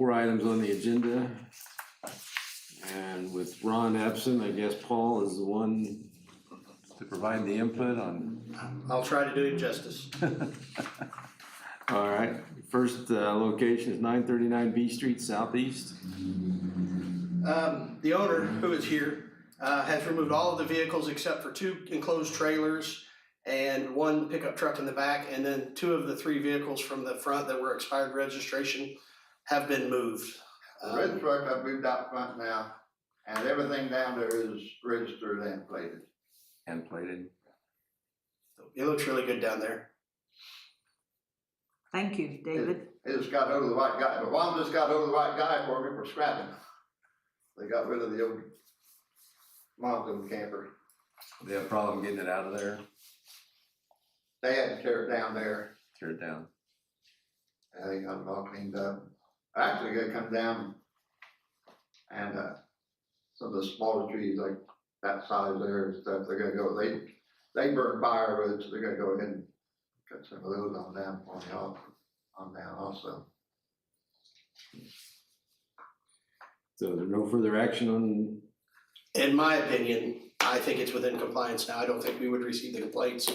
4 items on the agenda. And with Ron absent, I guess Paul is the one to provide the input on. I'll try to do it justice. All right, first location is 939 B Street Southeast. The owner, who is here, has removed all of the vehicles except for 2 enclosed trailers and 1 pickup truck in the back, and then 2 of the 3 vehicles from the front that were expired registration have been moved. The red truck I've moved out front now, and everything down there is registered and plated. And plated. It looks really good down there. Thank you, David. It just got over the right guy. The one just got over the right guy for me for scrapping. They got rid of the old Monzo camper. They have a problem getting it out of there. They had to tear it down there. Tear it down. And they got it all cleaned up. Actually, gotta come down and some of the smaller trees like that size there and stuff, they're gonna go, they burn firewood, so they're gonna go ahead and cut some of those on down for me on down also. So there's no further action on. In my opinion, I think it's within compliance now. I don't think we would receive the complaints.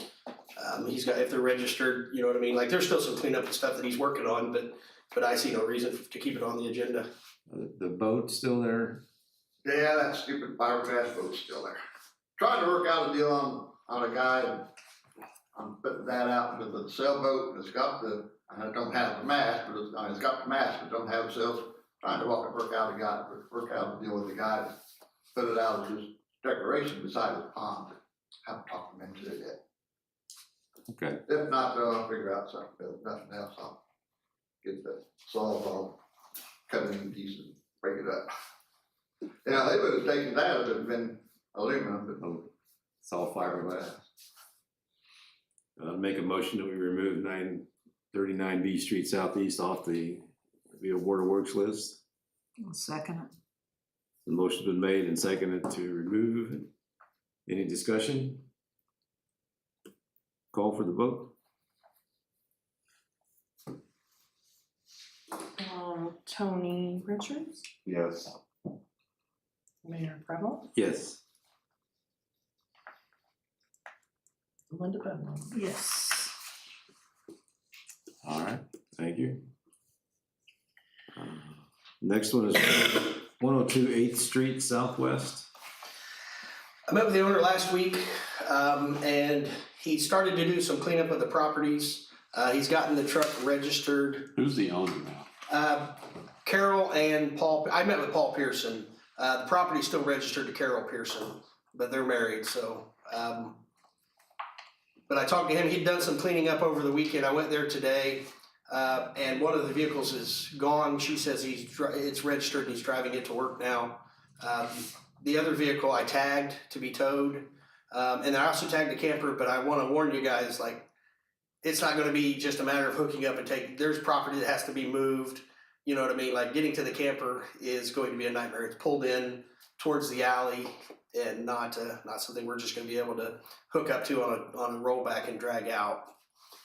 He's got, if they're registered, you know what I mean? Like, there's still some cleanup and stuff that he's working on, but I see no reason to keep it on the agenda. The boat still there? Yeah, that stupid fiberglass boat's still there. Trying to work out a deal on a guy, I'm putting that out with the sailboat, and it's got the, and it don't have the mast, but it's got the mast, but don't have sails. Trying to work out a deal with the guy, to put it out as his decoration beside his pond. Haven't talked him into it yet. Okay. If not, though, I'll figure out something. If nothing else, I'll get the saw, I'll cut it in pieces, break it up. Yeah, they would have taken that, it would have been aluminum, but It's all fiberglass. Make a motion that we remove 939 B Street Southeast off the Via Waterworks list. I'll second it. The motion's been made and seconded to remove. Any discussion? Call for the vote. Tony Richards, Yes. Mayor Preble, Yes. Linda Bowman. Yes. All right, thank you. Next one is 102 8th Street Southwest. I met with the owner last week, and he started to do some cleanup of the properties. He's gotten the truck registered. Who's the owner now? Carol and Paul, I met with Paul Pearson. The property's still registered to Carol Pearson, but they're married, so. But I talked to him, he'd done some cleaning up over the weekend. I went there today, and one of the vehicles is gone. She says it's registered and he's driving it to work now. The other vehicle I tagged to be towed, and I also tagged the camper, but I wanna warn you guys, like, it's not gonna be just a matter of hooking up and there's property that has to be moved. You know what I mean? Like, getting to the camper is going to be a nightmare. It's pulled in towards the alley and not something we're just gonna be able to hook up to on a rollback and drag out.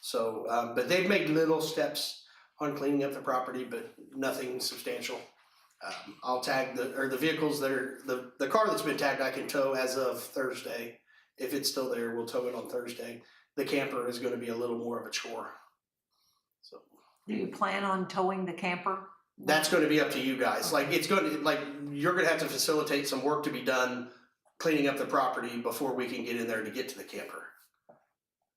So, but they've made little steps on cleaning up the property, but nothing substantial. I'll tag the vehicles that are, the car that's been tagged I can tow as of Thursday. If it's still there, we'll tow it on Thursday. The camper is gonna be a little more of a chore. So. Do you plan on towing the camper? That's gonna be up to you guys. Like, you're gonna have to facilitate some work to be done cleaning up the property before we can get in there to get to the camper.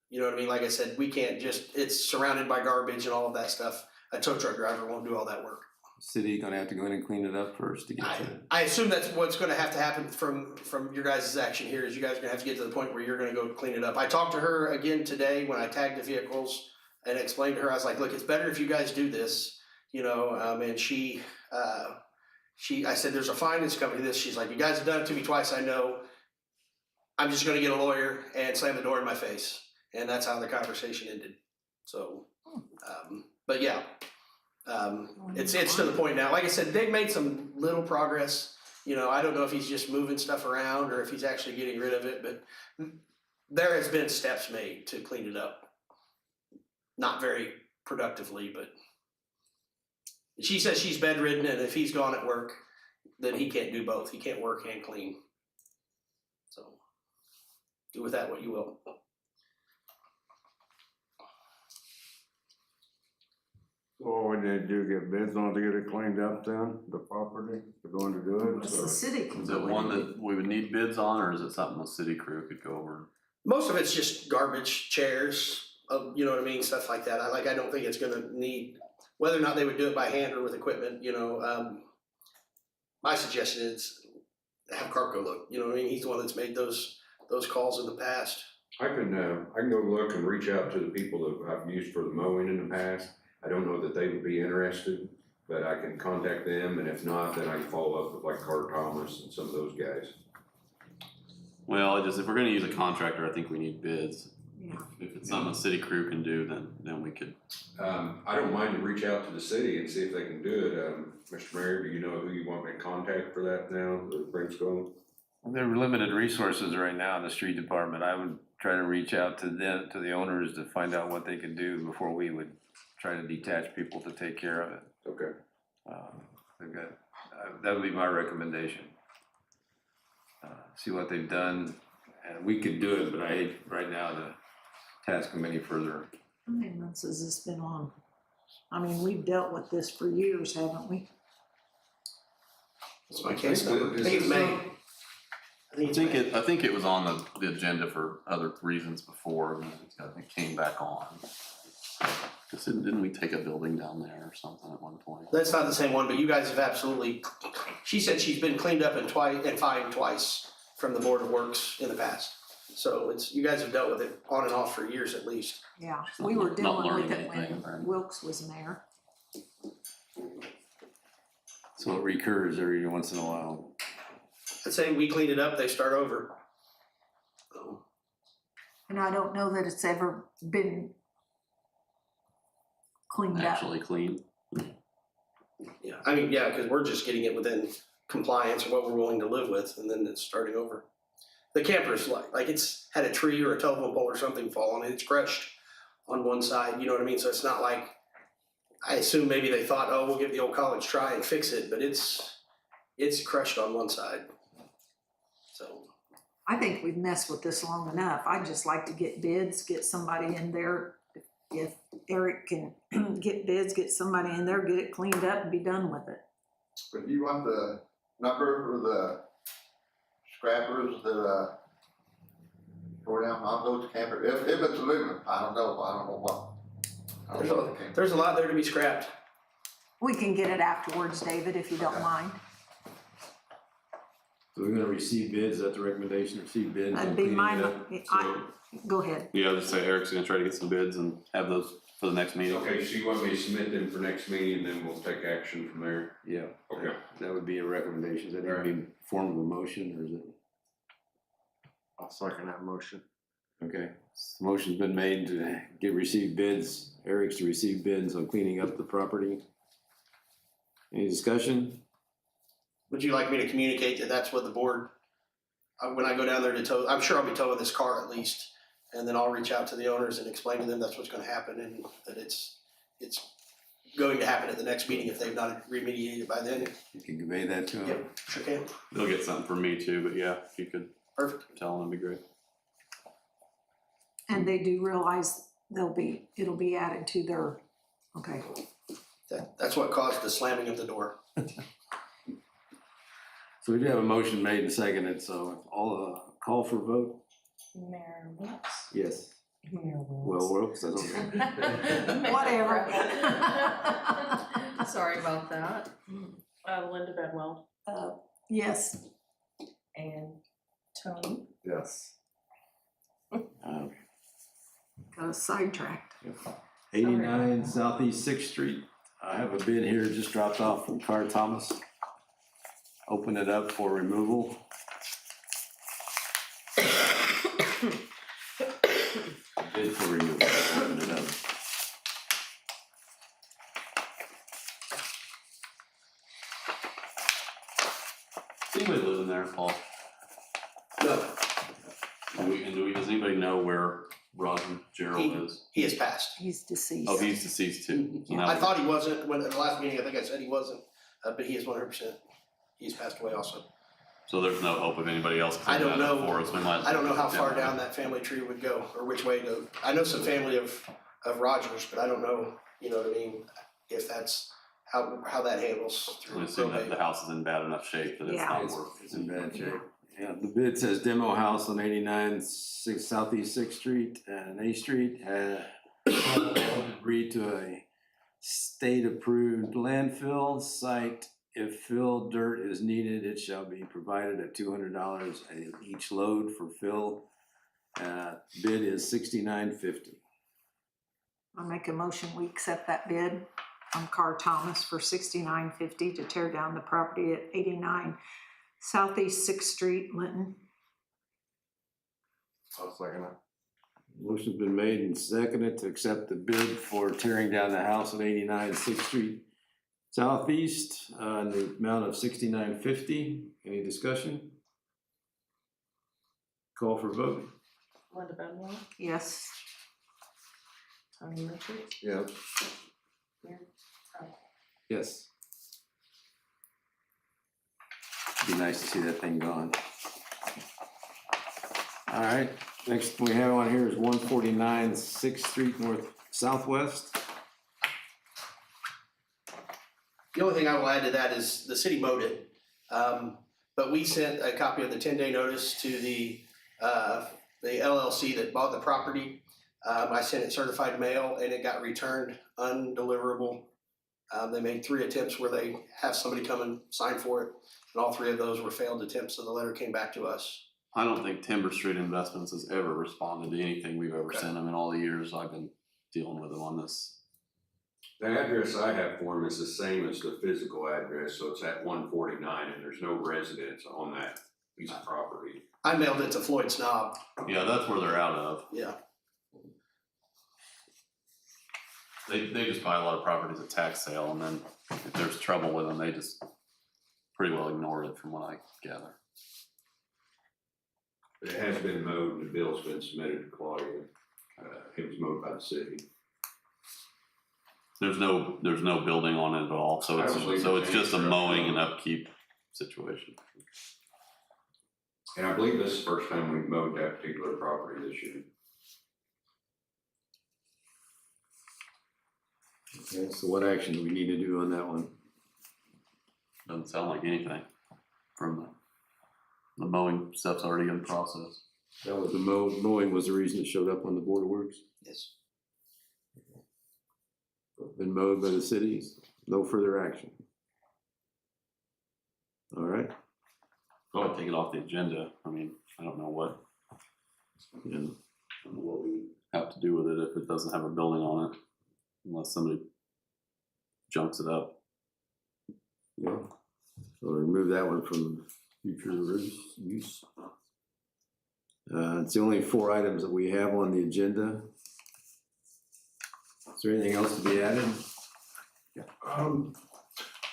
You know what I mean? Like I said, we can't it's surrounded by garbage and all of that stuff. A tow truck driver won't do all that work. City gonna have to go in and clean it up first to get to it. I assume that's what's gonna have to happen from your guys' action here, is you guys are gonna have to get to the point where you're gonna go clean it up. I talked to her again today when I tagged the vehicles and explained to her, I was like, look, it's better if you guys do this, you know, and I said, there's a fine that's coming to this. She's like, you guys have done it to me twice, I know. I'm just gonna get a lawyer and slam the door in my face. And that's how the conversation ended. So, but yeah, it's to the point now. Like I said, they've made some little progress. You know, I don't know if he's just moving stuff around or if he's actually getting rid of it, but there has been steps made to clean it up. Not very productively, but. She says she's bedridden, and if he's gone at work, then he can't do both. He can't work and clean. So do with that what you will. So when they do get bids on to get it cleaned up then, the property, they're going to do it, It's so. the city can Is do it one that we would need bids on, or is it something the city crew could go over? Most of it's just garbage, chairs, you know what I mean, stuff like that. I don't think it's gonna need, whether or not they would do it by hand or with equipment, my suggestion is have Carco look, you know what I mean? He's the one that's made those calls in the past. I can go look and reach out to the people that I've used for the mowing in the past. I don't know that they would be interested, but I can contact them, and if not, then I can follow up with like Carter Thomas and some of those guys. Well, if we're gonna use a contractor, I think we need bids. Yeah. If it's something the city crew can do, then we could. I don't mind to reach out to the city and see if they can do it. Mr. Mayor, do you know who you want me to contact for that now, the thing's going? There are limited resources right now in the street department. I would try to reach out to them, to the owners, to find out what they can do before we would try to detach people to take care of it. Okay. They've got, that would be my recommendation. See what they've done, and we could do it, but I hate right now to task them any further. How many months has this been on? I mean, we've dealt with this for years, haven't we? That's my case number. I think it's May. I think it was on the agenda for other reasons before, and it came back on. Cause didn't we take a building down there or something at one point? That's not the same one, but you guys have absolutely, she said she's been cleaned up and fined twice from the Board of Works in the past. So you guys have dealt with it on and off for years at least. Yeah, Not- we were not dealing with learning it anything, when apparently. Wilkes was mayor. So it recurs every once in a while. I'd say we clean it up, they start over. So, And I don't know that it's ever been cleaned up. Actually clean. yeah, I mean, yeah, because we're just getting it within compliance or what we're willing to live with, and then it's starting over. The camper's like it's had a tree or a telephone pole or something fall on it, it's crushed on one side, you know what I mean? So it's not like, I assume maybe they thought, oh, we'll give the old college try and fix it, but it's crushed on one side. So, I think we've messed with this long enough. I'd just like to get bids, get somebody in there. If Eric can get bids, get somebody in there, get it cleaned up and be done with it. But do you want the number for the scrappers that, tore down on those campers? If it's aluminum, I don't know what. I don't know what the camper- there's a lot there to be scrapped. We can get it afterwards, David, if you don't Okay. mind. So we're gonna receive bids, that's the recommendation, receive bids. That'd on be cleaning my, it up. go ahead. Yeah, I'll just say Eric's gonna try to get some bids and have those for the next meeting. Okay, so you want me to submit them for next meeting, and then we'll take action from there? Yeah. Okay. That would be a recommendation. Is that gonna be in form of a motion, or is it? I'll second that motion. Okay, motion's been made to receive bids, Eric's to receive bids on cleaning up the property. Any discussion? Would you like me to communicate that that's what the board, when I go down there to tow, I'm sure I'll be towing this car at least, and then I'll reach out to the owners and explain to them that's what's gonna happen and that it's going to happen at the next meeting if they've not remediated by then. You can convey that to them? Yep, sure can. They'll get something from me too, but yeah, if you could Perfect. tell them, that'd be great. And they do realize it'll be added to their, okay. That's what caused the slamming of the door. So we do have a motion made and seconded, so all, call for vote? Mayor Wilkes. Yes. Mayor Well, Wilkes. that's okay. Whatever. Sorry about that. Linda Bedwell Yes, and Tony. Yes. got us sidetracked. 89 Southeast Sixth Street. I have a bid here just dropped off from Carter Thomas. Open it up for removal. Bid for removal, open it up. Anybody living there, Paul? No, Does anybody know where Roger Gerald is? He has passed. He's deceased. Oh, he's deceased too. So now I thought he wasn't, when, at the last meeting, I think I said he wasn't, but he is 100%. He's passed away also. So there's no hope of anybody else I cleaning don't that up know. for us. We might. I don't know how far down that family tree would go, or which way to, I know some family of Rogers, but I don't know, you know what I mean, if that's how that handles We through assume that probate. the house is in bad enough shape that it's Yeah. not worth. It's in bad shape. Yeah, the bid says demo house on 89 Southeast 6th Street and A Street. Agreed to a state-approved landfill site. If fill dirt is needed, it shall be provided at $200 each load for fill. Bid is $69.50. I make a motion, we accept that bid from Carr Thomas for $69.50 to tear down the property at 89 Southeast 6th Street, Linton. I'll second it. Motion's been made and seconded to accept the bid for tearing down the house at 89 6th Street Southeast, in the amount of $69.50. Any discussion? Call for vote. Linda Bedwell, Yes. Tony Richards, Yep. Mary, Yes. Be nice to see that thing gone. All right, next we have on here is 149 6th Street North Southwest. The only thing I will add to that is the city mowed it. But we sent a copy of the 10-day notice to the LLC that bought the property. I sent it certified mail and it got returned undeliverable. They made 3 attempts where they have somebody come and sign for it, and all 3 of those were failed attempts, so the letter came back to us. I don't think Timber Street Investments has ever responded to anything we've ever Okay. sent them in all the years I've been dealing with them on this. The address I have for him is the same as the physical address, so it's at 149, and there's no residence on that piece of property. I mailed it to Floyd Snob, Yeah, that's where they're out of. yeah. They just buy a lot of properties at tax sale, and then if there's trouble with them, they just pretty well ignore it from what I gather. But it has been mowed, and the bill's been submitted to Claudia. It was mowed by the city. There's no building on it at all, so I don't believe it's there's just a any mowing and structure. upkeep situation. And I believe this is the first time we've mowed that particular property this year. Okay, so what action do we need to do on that one? Doesn't sound like anything from the mowing stuff's already in process. That was the mowing was the reason it showed up on the Board of Works. Yes. Been mowed by the cities, no further action. All right, I'll take it off the agenda. I mean, I don't know what and we have to do with it if it doesn't have a building on it, unless somebody junks it up. yeah, so remove that one from future use. It's the only 4 items that we have on the agenda. Is there anything else to be added?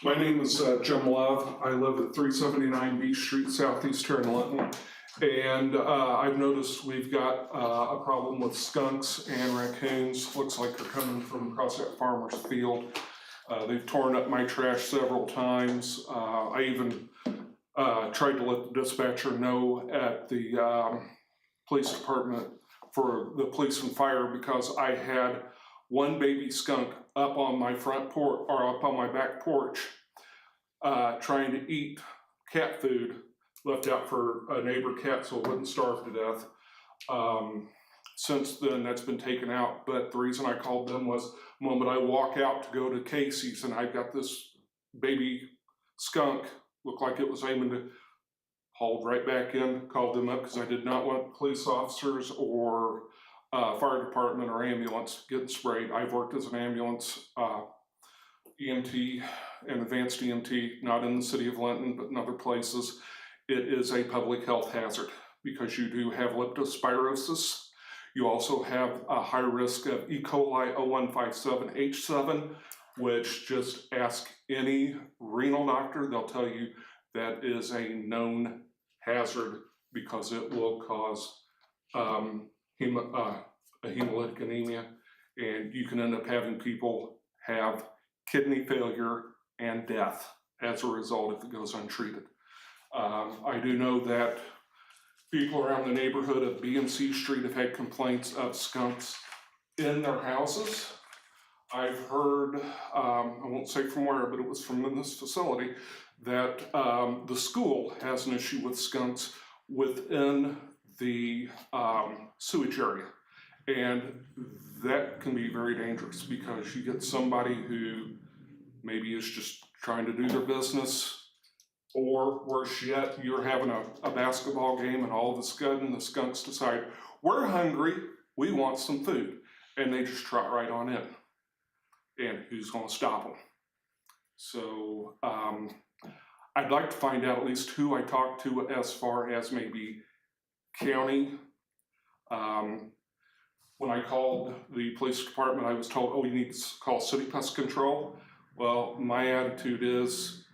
My name is Jim Love. I live at 379 Beach Street, Southeast here in Linton. And I've noticed we've got a problem with skunks and raccoons. Looks like they're coming from across that farmer's field. They've torn up my trash several times. I even tried to let the dispatcher know at the police department for the police and fire, because I had one baby skunk up on my front porch, or up on my back porch, trying to eat cat food left out for a neighbor cat so it wouldn't starve to death. Since then, that's been taken out, but the reason I called them was the moment I walk out to go to Casey's and I've got this baby skunk, looked like it was aiming to, hauled right back in, called them up because I did not want police officers or fire department or ambulance getting sprayed. I've worked as an ambulance EMT and advanced EMT, not in the city of Linton, but in other places. It is a public health hazard because you do have leptospirosis. You also have a high risk of E. coli 0157H7, which just ask any renal doctor, they'll tell you that is a known hazard because it will cause a hemolytic anemia, and you can end up having people have kidney failure and death as a result if it goes untreated. I do know that people around the neighborhood of B and C Street have had complaints of skunks in their houses. I've heard, I won't say from where, but it was from this facility, that the school has an issue with skunks within the sewage area. And that can be very dangerous because you get somebody who maybe is just trying to do their business, or worse yet, you're having a basketball game and all of a sudden the skunks decide, we're hungry, we want some food. And they just trot right on in. And who's gonna stop them? So I'd like to find out at least who I talked to as far as maybe county. When I called the police department, I was told, oh, you need to call city pest control. Well, my attitude is,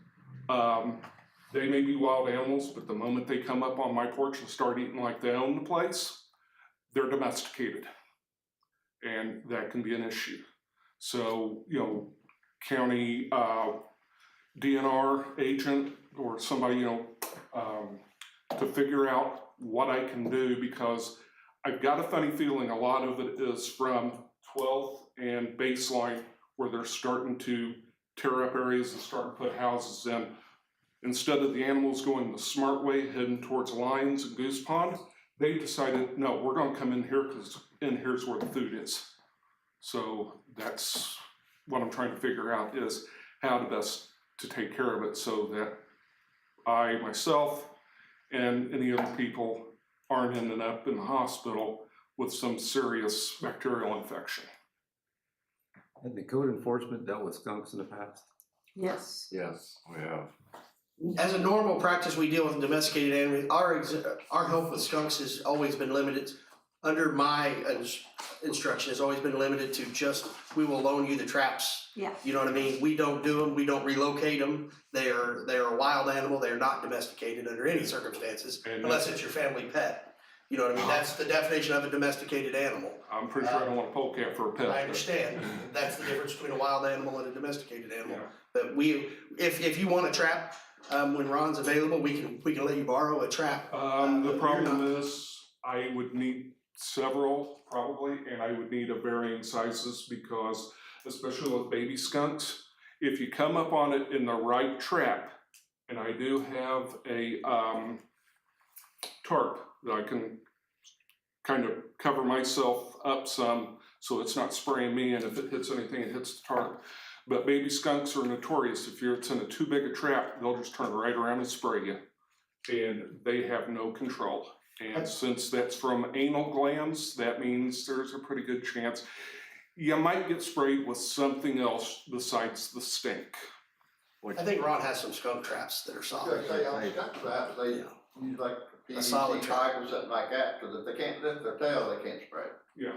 they may be wild animals, but the moment they come up on my porch and start eating like they own the place, they're domesticated. And that can be an issue. So, you know, county DNR agent or somebody, to figure out what I can do, because I've got a funny feeling a lot of it is from 12th and Baseline, where they're starting to tear up areas and start to put houses in. Instead of the animals going the smart way, heading towards Lions and Goose Pond, they decided, no, we're gonna come in here because in here's where the food is. So that's what I'm trying to figure out, is how to best to take care of it so that I, myself, and any other people aren't ending up in the hospital with some serious bacterial infection. Had the code enforcement dealt with skunks in the past? Yes. Yes, we have. As a normal practice, we deal with domesticated animals. Our help with skunks has always been limited. Under my instruction, has always been limited to just, we will loan you the traps. Yeah. You know what I mean? We don't do them. We don't relocate them. They are a wild animal. They are not domesticated under any circumstances, unless it's your family pet. You know what I mean? That's the definition of a domesticated animal. I'm pretty sure I don't want a polecat for a pet. I understand. That's the difference between a wild animal and a domesticated animal. Yeah. But if you want a trap, when Ron's available, we can let you borrow a trap. The problem is I would need several probably, and I would need of varying sizes because, especially with baby skunks, if you come up on it in the right trap, and I do have a tarp that I can kind of cover myself up some so it's not spraying me, and if it hits anything, it hits the tarp. But baby skunks are notorious. If it's in a too big a trap, they'll just turn right around and spray you. And they have no control. And since that's from anal glands, that means there's a pretty good chance you might get sprayed with something else besides the stink. I think Ron has some skunk traps that are I was solid. gonna say, on skunk traps, they use like A solid PVC trap. pipe or something like that, cause if they can't lift their tail, they can't spray. Yeah.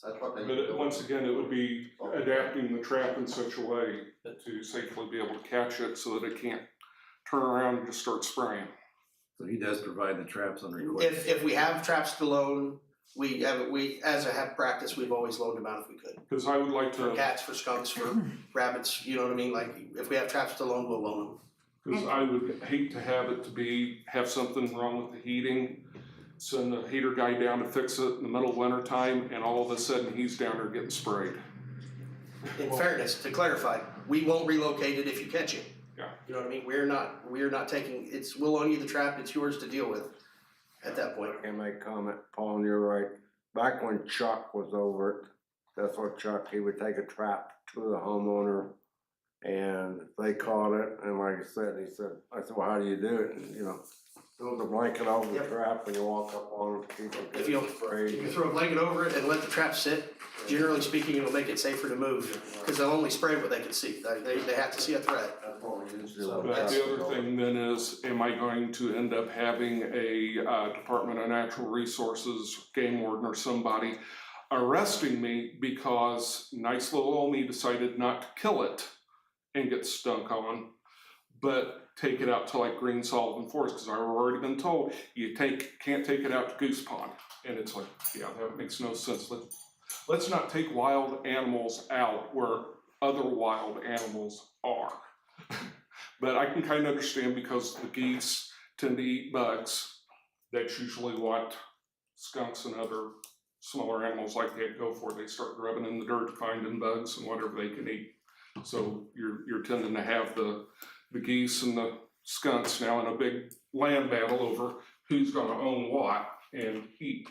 That's what they But do. once again, it would be adapting the trap in such a way to safely be able to catch it so that it can't turn around and just start spraying. So he does provide the traps on request. If we have traps to loan, as a practice, we've always loaned them out if we could. Because I would like For to, cats, for skunks, for rabbits, you know what I mean? Like, if we have traps to loan, we'll loan them. because I would hate to have it to have something wrong with the heating, send the heater guy down to fix it in the middle of winter time, and all of a sudden he's down there getting sprayed. In fairness, to clarify, we won't relocate it if you catch it. Yeah. You know what I mean? We're not taking, we'll loan you the trap, it's yours to deal with at that point. Can I comment, Paul, and you're right. Back when Chuck was over it, that's what Chuck, he would take a trap to the homeowner and they caught it, and like I said, I said, well, how do you do it? And, build a blanket over the Yep. trap and you walk up on it, keep it If you sprayed. throw a blanket over it and let the trap sit, generally speaking, it'll make it safer to move, because they'll only spray what they can see. They have to see a threat. That's what we used to So do. But the other thing then is, am I going to end up having a Department of Natural Resources, game warden or somebody arresting me because nice little old me decided not to kill it and get stunk on, but take it out to like Green Sullivan Forest, because I've already been told you can't take it out to Goose Pond. And it's like, yeah, that makes no sense. let's not take wild animals out where other wild animals are. But I can kind of understand because the geese tend to eat bugs. That's usually what skunks and other smaller animals like that go for. They start grubbing in the dirt, finding bugs and whatever they can eat. So you're tending to have the geese and the skunks now in a big land battle over who's gonna own what and eat.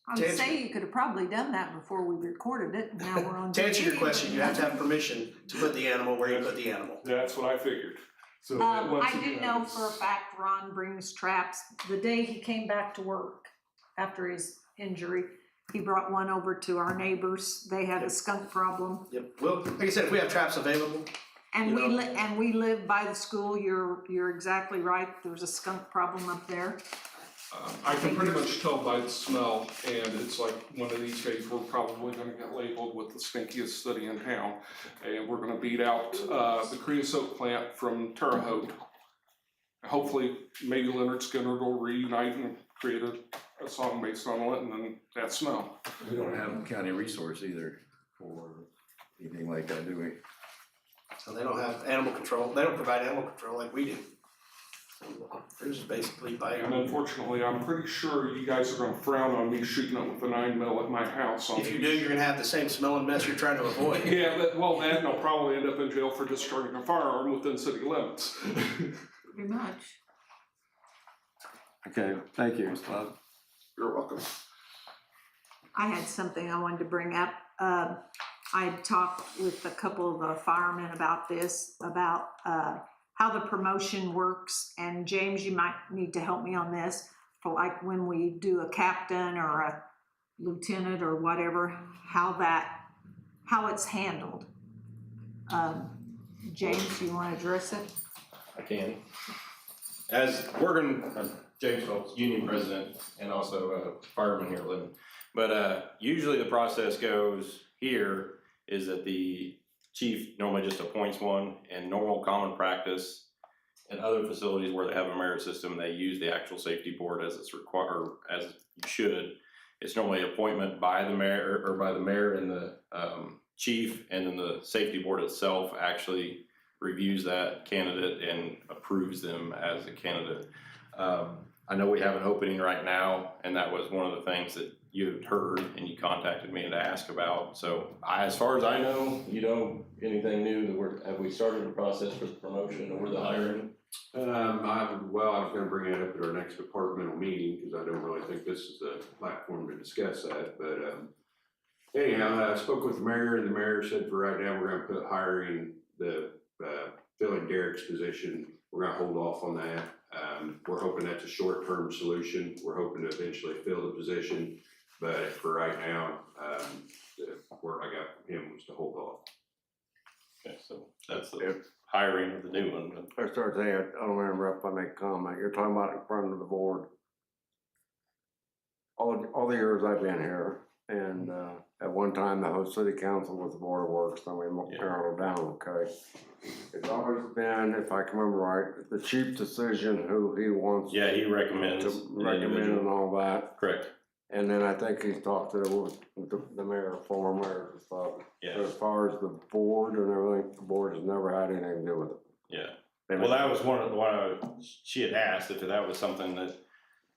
I would say you could have probably done that before we recorded it, now we're on. To answer your video. question, you have to have permission to put the animal where you put the animal. That's what I figured. So once I do again, know it's- for a fact Ron brings traps. The day he came back to work after his injury, he brought one over to our neighbors. They had a skunk problem. Yep, well, like I said, if we have traps available, And You we know. we live by the school. You're exactly right. There's a skunk problem up there. I can pretty much tell by the smell, and it's like one of these days we're probably gonna get labeled with the stinkiest city in town. And we're gonna beat out, the creosote plant from Terre Haute. Hopefully, maybe Leonard Skinner will reunite and create a song based on Linton and that smell. We don't have a county resource either for anything like that, do we? so they don't have animal control, they don't provide animal control like we do. They're just basically by. And unfortunately, I'm pretty sure you guys are gonna frown on me shooting it with a 9mm at my house. If you do, you're gonna have the same smelling mess you're trying to avoid. Yeah, that and I'll probably end up in jail for discharging a firearm within city limits. Pretty much. Okay, thank you, Mr. Bob. You're welcome. I had something I wanted to bring up. I had talked with a couple of the firemen about this, about how the promotion works. And James, you might need to help me on this. For like when we do a captain or a lieutenant or whatever, how it's handled. James, you want to address it? I can. As I'm James Phelps, union president, and also a fireman here at Linton. But usually the process goes here is that the chief normally just appoints one, and normal common practice in other facilities where they have a merit system, they use the actual safety board as it's required, or as you should. It's normally appointment by the mayor or by the mayor and the chief, and then the safety board itself actually reviews that candidate and approves them as a candidate. I know we have an opening right now, and that was one of the things that you had heard and you contacted me to ask about. So as far as I know, you know anything new that have we started the process for the promotion or the hiring? I was gonna bring that up at our next departmental meeting, because I don't really think this is the platform to discuss that, but, anyhow, I spoke with the mayor, and the mayor said for right now, we're gonna put hiring the, filling Derek's position, we're gonna hold off on that. We're hoping that's a short-term solution. We're hoping to eventually fill the position, but for right now, the word I got from him was to hold off. Okay, so that's the hiring of the new one. I started saying, I don't remember if I make a comment, you're talking about in front of the board. All the years I've been here, and, at one time, the whole city council was the board of works, then we narrowed it down, okay? It's always been, if I can remember right, the chief decision who he wants Yeah, he recommends. to the recommend individual. and all that. Correct. And then I think he's talked to the mayor, former mayor and stuff. Yeah. As far as the board and everything, the board has never had anything to do with it. Yeah. Well, that was one of the she had asked if that was something that,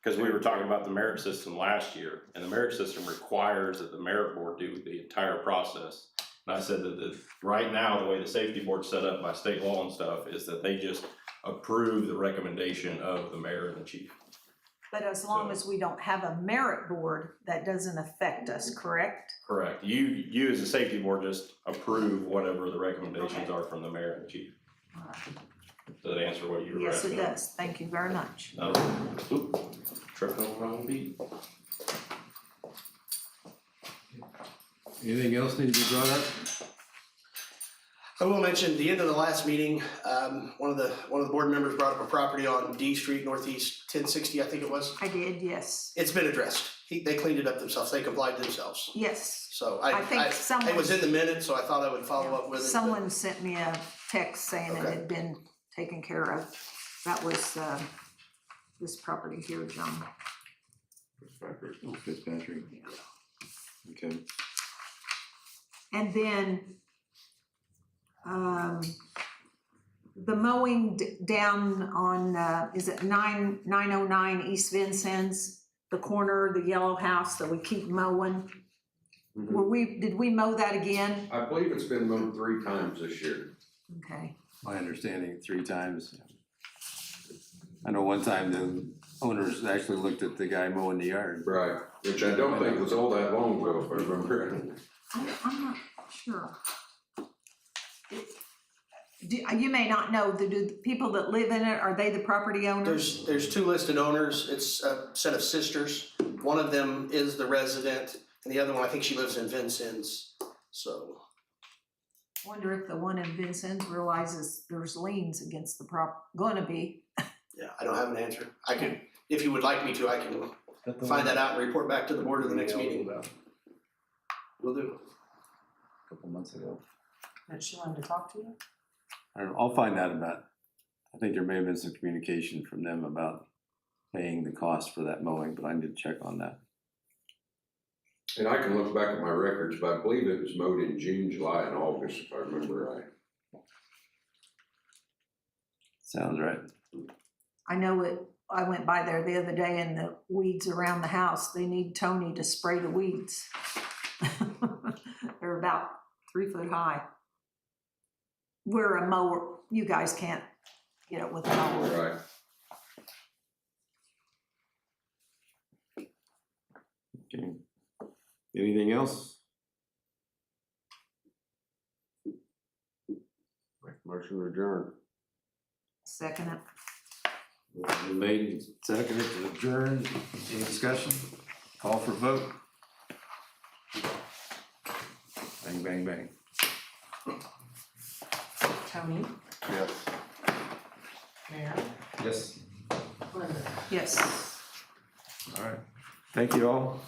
because we were talking about the merit system last year, and the merit system requires that the merit board do the entire process. And I said that right now, the way the safety board's set up by state law and stuff is that they just approve the recommendation of the mayor and the chief. But as long as we don't have a merit board, that doesn't affect us, correct? Correct. You as a safety board just approve whatever the recommendations are from the mayor and the chief. Does that answer what you were Yes, asking? it does. Thank you very much. Tripping on the wrong beat. Anything else need to be brought up? I will mention, the end of the last meeting, one of the board members brought up a property on D Street Northeast 1060, I think it was. I did, yes. It's been addressed. They cleaned it up themselves. They complied themselves. Yes. So I think it was in the minutes, so I thought I would follow up with it. but- Someone sent me a text saying it Okay. had been taken care of. That was, this property here, John. Oh, Fitzpatrick. Okay. And then, the mowing down on, is it 909 East Vincennes, the corner, the yellow house that we keep mowing? Did we mow that again? I believe it's been mowed 3 times this year. Okay. My understanding, 3 times. I know one time the owners actually looked at the guy mowing the yard. Right. Which I don't think was all that long ago, if I remember. I'm not sure. You may not know, do the people that live in it, are they the property owners? There's 2 listed owners. It's a set of sisters. One of them is the resident, and the other one, I think she lives in Vincennes. So Wonder if the one in Vincennes realizes there's liens against the gonna be. yeah, I don't have an answer. I can, if you would like me to, I can find that out and report back to the board at the next meeting. Will do. A couple months ago. That she wanted to talk to you? I don't know, I'll find out about, I think there may have been some communication from them about paying the cost for that mowing, but I need to check on that. And I can look back at my records, but I believe it was mowed in June, July, and August, if I remember right. Sounds right. I know it, I went by there the other day and the weeds around the house, they need Tony to spray the weeds. They're about 3 foot high. We're a mower, you guys can't get it with a mower. Right. Okay. Anything else? Motion to adjourn. Second it. Motion made and seconded to adjourn. Any discussion? Call for vote. Bang, bang, bang. Tony, Yes. Mayor, Yes. Linda. Yes. All right. Thank you all.